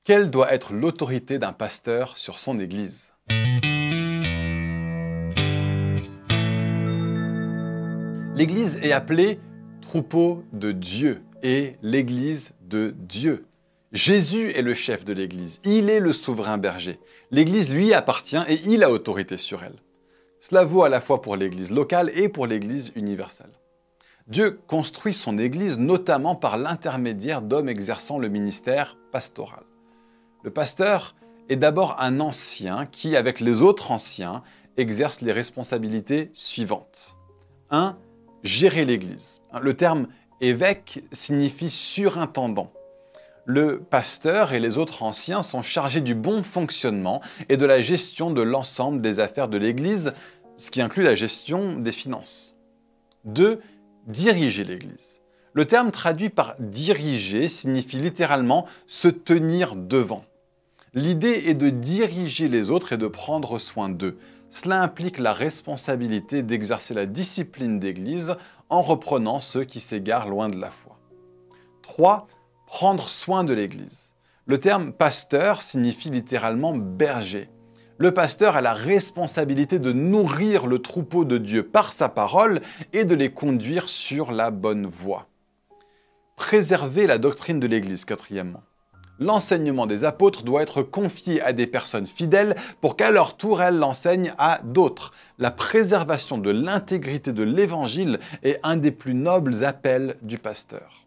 Quelle doit être l'autorité d'un pasteur sur son Église? L'Église est appelée troupeau de Dieu et l'Église de Dieu. Jésus est le chef de l'Église, il est le souverain berger. L'Église lui appartient et il a autorité sur elle. Cela vaut à la fois pour l'Église locale et pour l'Église universelle. Dieu construit son Église notamment par l'intermédiaire d'hommes exerçant le ministère pastoral. Le pasteur est d'abord un ancien qui, avec les autres anciens, exerce les responsabilités suivantes. 1. Gérer l'Église. Le terme évêque signifie surintendant. Le pasteur et les autres anciens sont chargés du bon fonctionnement et de la gestion de l'ensemble des affaires de l'Église, ce qui inclut la gestion des finances. 2. Diriger l'Église. Le terme traduit par diriger signifie littéralement se tenir devant. L'idée est de diriger les autres et de prendre soin d'eux. Cela implique la responsabilité d'exercer la discipline d'Église en reprenant ceux qui s'égarent loin de la foi. 3. Prendre soin de l'Église. Le terme pasteur signifie littéralement berger. Le pasteur a la responsabilité de nourrir le troupeau de Dieu par sa parole et de les conduire sur la bonne voie. Préserver la doctrine de l'Église, quatrièmement. L'enseignement des apôtres doit être confié à des personnes fidèles pour qu'à leur tour elles l'enseignent à d'autres. La préservation de l'intégrité de l'Évangile est un des plus nobles appels du pasteur.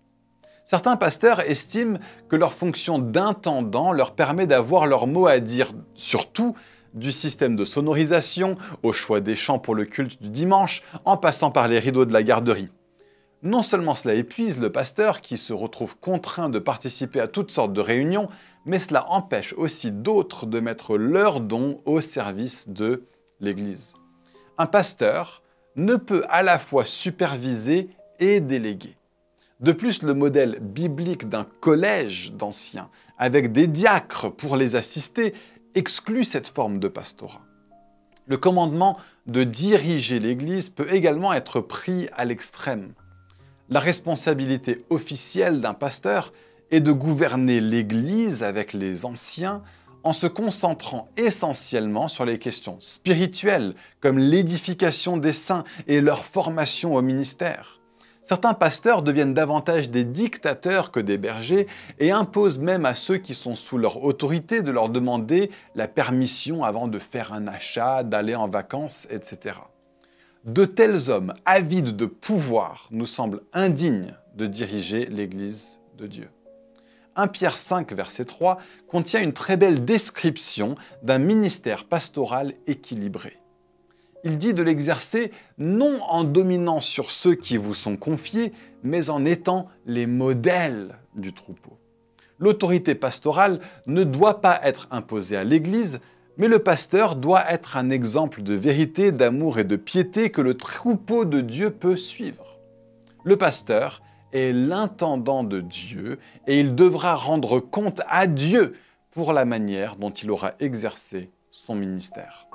Certains pasteurs estiment que leur fonction d'intendant leur permet d'avoir leur mot à dire sur tout, du système de sonorisation au choix des chants pour le culte du dimanche, en passant par les rideaux de la garderie. Non seulement cela épuise le pasteur qui se retrouve contraint de participer à toutes sortes de réunions, mais cela empêche aussi d'autres de mettre leurs dons au service de l'Église. Un pasteur ne peut à la fois superviser et déléguer. De plus, le modèle biblique d'un collège d'anciens, avec des diacres pour les assister, exclut cette forme de pastorat. Le commandement de diriger l'Église peut également être pris à l'extrême. La responsabilité officielle d'un pasteur est de gouverner l'Église avec les anciens en se concentrant essentiellement sur les questions spirituelles, comme l'édification des saints et leur formation au ministère. Certains pasteurs deviennent davantage des dictateurs que des bergers et imposent même à ceux qui sont sous leur autorité de leur demander la permission avant de faire un achat, d'aller en vacances, etc. De tels hommes avides de pouvoir nous semblent indignes de diriger l'Église de Dieu. 1 Pierre 5, verset 3 contient une très belle description d'un ministère pastoral équilibré. Il dit de l'exercer non en dominant sur ceux qui vous sont confiés, mais en étant les modèles du troupeau. L'autorité pastorale ne doit pas être imposée à l'Église, mais le pasteur doit être un exemple de vérité, d'amour et de piété que le troupeau de Dieu peut suivre. Le pasteur est l'intendant de Dieu et il devra rendre compte à Dieu pour la manière dont il aura exercé son ministère.